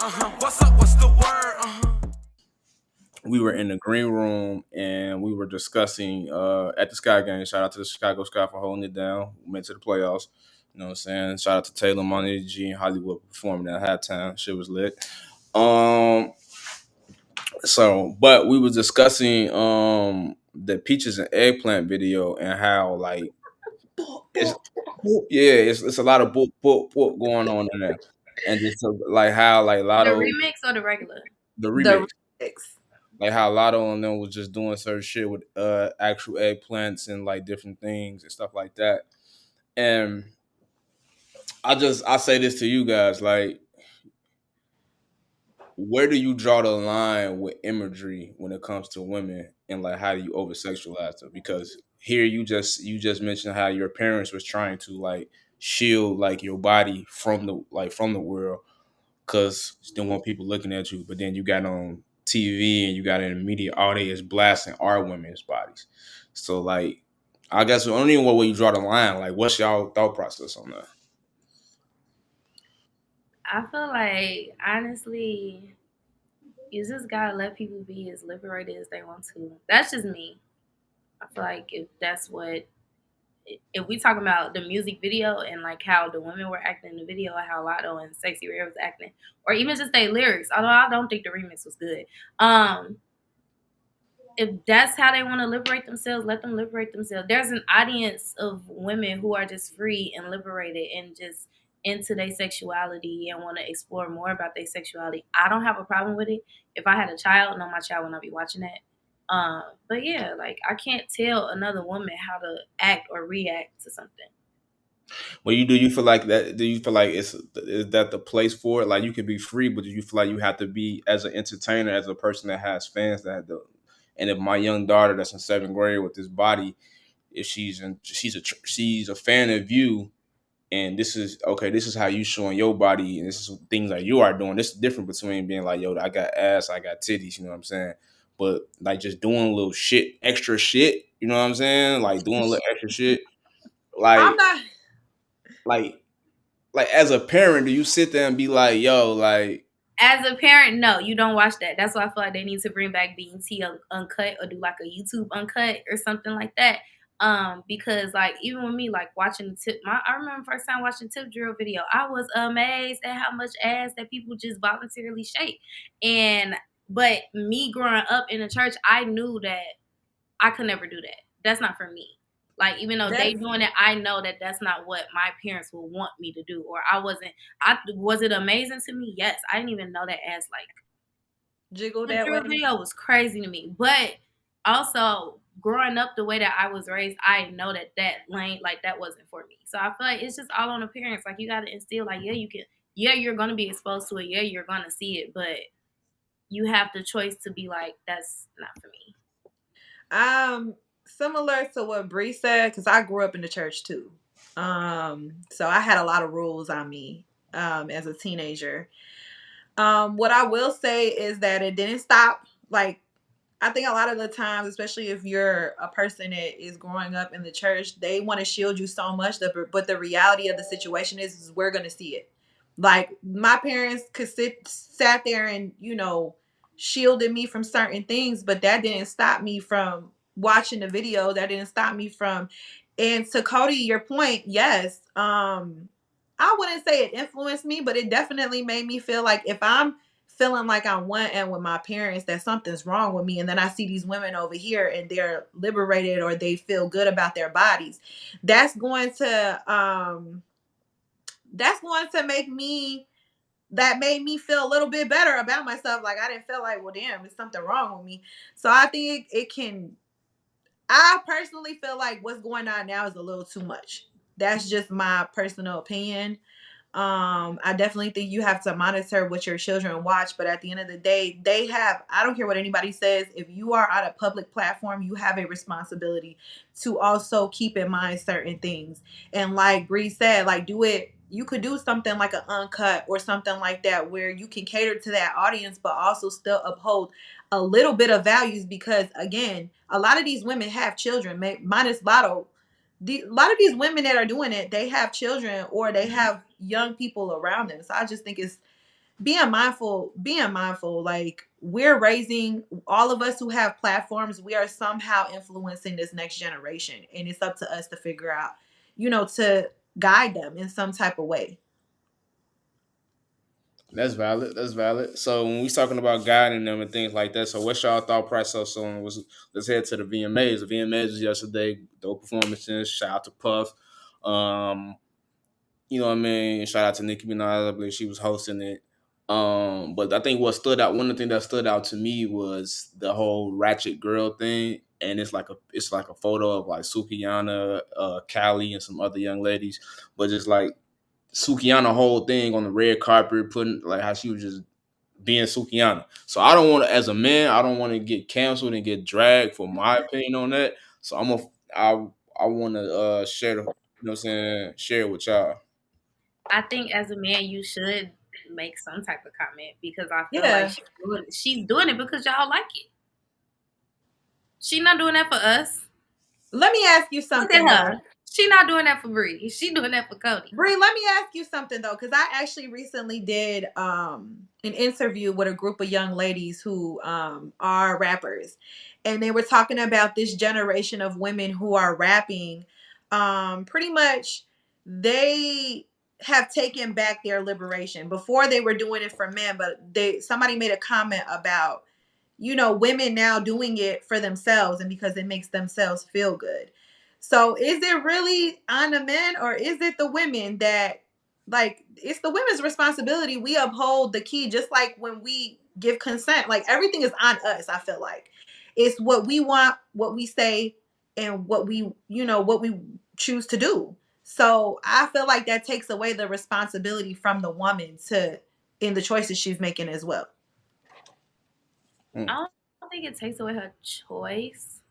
What's up? What's the word? We were in the green room and we were discussing at the Sky game. Shout out to the Chicago Sky for holding it down. We went to the playoffs. You know what I'm saying? Shout out to Taylor Money G and Hollywood performing at halftime. Shit was lit. Um but we were discussing the peaches and eggplant video and how like it's it's a lot of book going on in there. And just like how like The Lotto remix or the regular? the The remix. remix. Like how Lotto and them was just doing certain shit with actual eggplants and like different things and stuff like that. And I say this to you guys, like, where do you draw the line with imagery when it comes to women and like how do you over sexualize them? Because here you just mentioned how your parents was trying to like shield like your body from the world because you don't want people looking at you. But then you got on TV and you got in the media, all they is blasting our women's bodies. So like, I guess I don't even know where you draw the line. Like, what's y'all thought process on that? I feel like honestly, you just gotta let people be as liberated as they want to. That's just me. I feel like if we talk about the music video and like how the women were acting in the video, how Lotto and Sexy Red was acting, or even just their lyrics, although I don't think the remix was good. If that's how they want to liberate themselves, let them liberate themselves. There's an audience of women who are just free and liberated and just into their sexuality and want to explore more about their sexuality. I don't have a problem with it. If I had a child, no, my child would not be watching that. But yeah, like I can't tell another woman how to act or react to something. Well, you feel like that? Do you feel like is that the place for it? Like you can be free, but do you feel like you have to be as an entertainer, as a person that has fans that have the. And if my young daughter that's in seventh grade with this body, if she's a fan of you, and this is okay, this is how you showing your body, and this is things that you are doing. This is different between being like, yo, I got ass, I got titties, you know what I'm saying? But like just doing a little shit, extra shit, you know what I'm saying? Like doing a little extra shit, I'm like not. like like as a parent, do you sit there and be like, yo, like As a parent, no, you don't watch that. That's why I feel like they need to bring back BET Uncut or do like a YouTube Uncut or something like that. Because like even with me, like watching the I remember first time watching Tip Drill video, I was amazed at how much ass that people just voluntarily shake. And but me growing up in the church, I knew that I could never do that. That's not for me. Like even though they That's doing it, I know that that's not what my parents would want me to do. Or I wasn't. I was it amazing to me? Yes. I didn't even know that as like jiggle the that drill way. video was crazy to me. But also growing up the way that I was raised, I know that lane like that wasn't for me. So I feel like it's just all on the parents. Like you got to instill like yeah you can yeah you're gonna be exposed to it yeah you're gonna see it but you have the choice to be like that's not for me. Similar to what Bree said, because I grew up in the church too. So I had a lot of rules on me as a teenager. What I will say is that it didn't stop. Like I think a lot of the times, especially if you're a person that is growing up in the church, they want to shield you so much. But the reality of the situation is we're gonna see it. Like my parents could sat there and shielded me from certain things, but that didn't stop me from watching the video. That didn't stop me from. And to Cody, your point, yes. I wouldn't say it influenced me, but it definitely made me feel like if I'm feeling like on one end with my parents that something's wrong with me, and then I see these women over here and they're liberated or they feel good about their bodies, that's going to make me that made me feel a little bit better about myself. Like I didn't feel like, well, damn, there's something wrong with me. So I think it can. I personally feel like what's going on now is a little too much. That's just my personal opinion. I definitely think you have to monitor what your children watch, but at the end of the day, I don't care what anybody says, if you are on a public platform, you have a responsibility to also keep in mind certain things. And like Bree said, like you could do something like an uncut or something like that where you can cater to that audience, but also still uphold a little bit of values because again, a lot of these women have children, minus Lotto. A lot of these women that are doing it, they have children or they have young people around them. So I just think being mindful, like we're raising all of us who have platforms, we are somehow influencing this next generation. And it's up to us to figure out, to guide them in some type of way. That's valid. That's valid. So when we talking about guiding them and things like that, so what's y'all thought process on was let's head to the VMAs. The VMAs was yesterday, dope performances. Shout out to Puff. Um, you know what I mean? Shout out to Nicki Minaj. I believe she was hosting it. But I think what stood out, one of the things that stood out to me was the whole Ratchet Girl thing. And it's like a photo of like Sukihana, Callie, and some other young ladies, but just like Sukihana whole thing on the red carpet, putting like how she was just being Sukihana. So I don't want to, as a man, I don't want to get canceled and get dragged for my opinion on that. So I want to share the, you know what I'm saying, share it with y'all. I think as a man, you should make some type of comment because I feel Yeah. like she's doing it because y'all like it. She's not doing that for us. Let me ask you Look something. at her. She not doing that for Bree. She doing that for Cody. Bree, let me ask you something though, because I actually recently did an interview with a group of young ladies who are rappers, and they were talking about this generation of women who are rapping. Pretty much, they have taken back their liberation. Before they were doing it for men, but somebody made a comment about women now doing it for themselves and because it makes themselves feel good. So is it really on the men or is it the women that, like, it's the women's responsibility? We uphold the key, just like when we give consent, like everything is on us. I feel like it's what we want, what we say, and what we choose to do. So I feel like that takes away the responsibility from the woman in the choices she's making as well. I don't think it takes away her choice.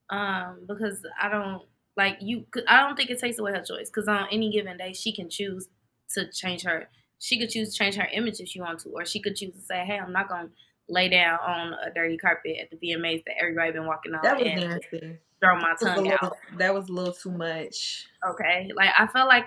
Because I don't think it takes away her choice. Because on any given day, she can choose to change her. She could choose to change her image if she wants to, or she could choose to say, "Hey, I'm not gonna lay down on a dirty carpet at the VMAs that everybody been walking on That was and nasty. throw my tongue out." That was a little too much. Okay, like I feel like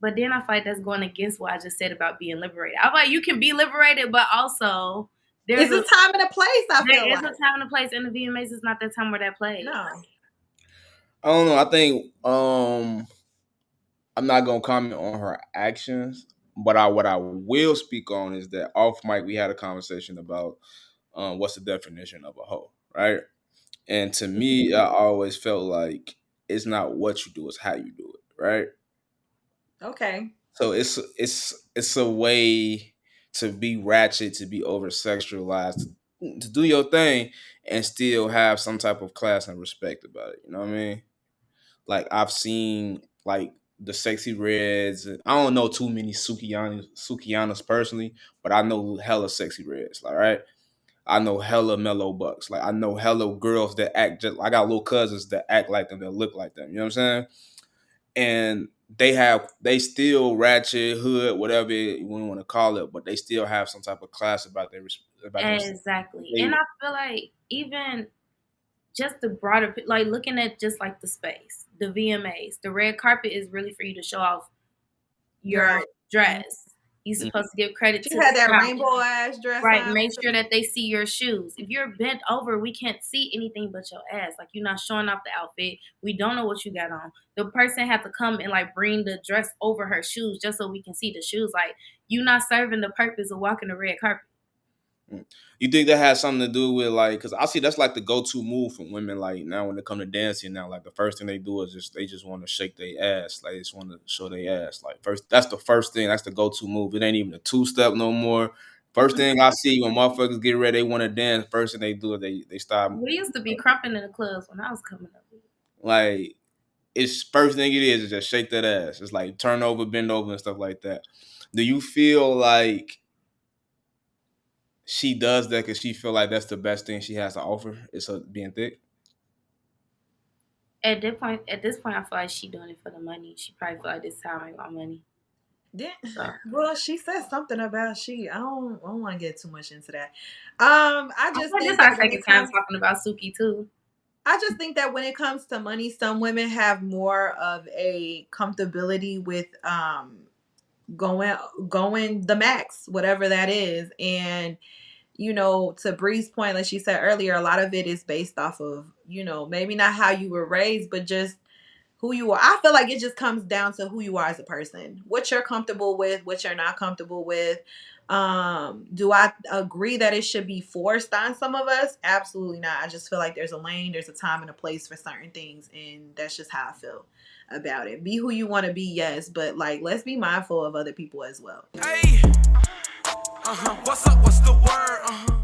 but then I feel like that's going against what I just said about being liberated. I feel like you can be liberated, but also there's a time and a place. There is a time and a place, and the VMAs is not that time or that place. No. I don't know. I think I'm not gonna comment on her actions, but what I will speak on is that off mic we had a conversation about what's the definition of a hoe, right? And to me, I always felt like it's not what you do, it's how you do it, right? Okay. So it's a way to be ratchet, to be over sexualized, to do your thing and still have some type of class and respect about it. You know what I mean? Like I've seen like the Sexy Reds. I don't know too many Sukiyanas personally, but I know hella Sexy Reds. Like right, I know hella Mellow Bucks. Like I know hella girls that act just. I got little cousins that act like them, that look like them. You know what I'm saying? And they still ratchet, hood, whatever you want to call it, but they still have some type of class about their exactly. And I feel like even just the broader, like looking at just like the space, the VMAs, the red carpet is really for you to show off your dress. You're supposed to give credit to. You had that rainbow ass dress, right? On. Make sure that they see your shoes. If you're bent over, we can't see anything but your ass. Like you're not showing off the outfit. We don't know what you got on. The person had to come and like bring the dress over her shoes just so we can see the shoes. Like you're not serving the purpose of walking the red carpet. You think that has something to do with like, because I see that's like the go-to move for women. Like now when they come to dancing, now like the first thing they do is they just want to shake their ass. Like they just want to show their ass. Like that's the first thing. That's the go-to move. It ain't even a two-step no more. First thing I see when motherfuckers get ready, they want to dance. First thing they do is they stop. We used to be crumping in the clubs when I was coming up. Like it's first thing it is just shake that ass. It's like turn over, bend over, and stuff like that. Do you feel like she does that because she feel like that's the best thing she has to offer? Is her being thick? At this point, I feel like she doing it for the money. She probably feel like this is how I make my money. Yeah. Well, she said something about I don't want to get too much into that. I just think this our second time talking about Suki too. I just think that when it comes to money, some women have more of a comfortability with going the max, whatever that is. And to Bree's point, like she said earlier, a lot of it is based off of, maybe not how you were raised, but just who you are. I feel like it just comes down to who you are as a person, what you're comfortable with, what you're not comfortable with. Do I agree that it should be forced on some of us? Absolutely not. I just feel like there's a lane, there's a time and a place for certain things, and that's just how I feel about it. Be who you want to be, yes, but like, let's be mindful of other people as well. Hey, what's up? What's the word?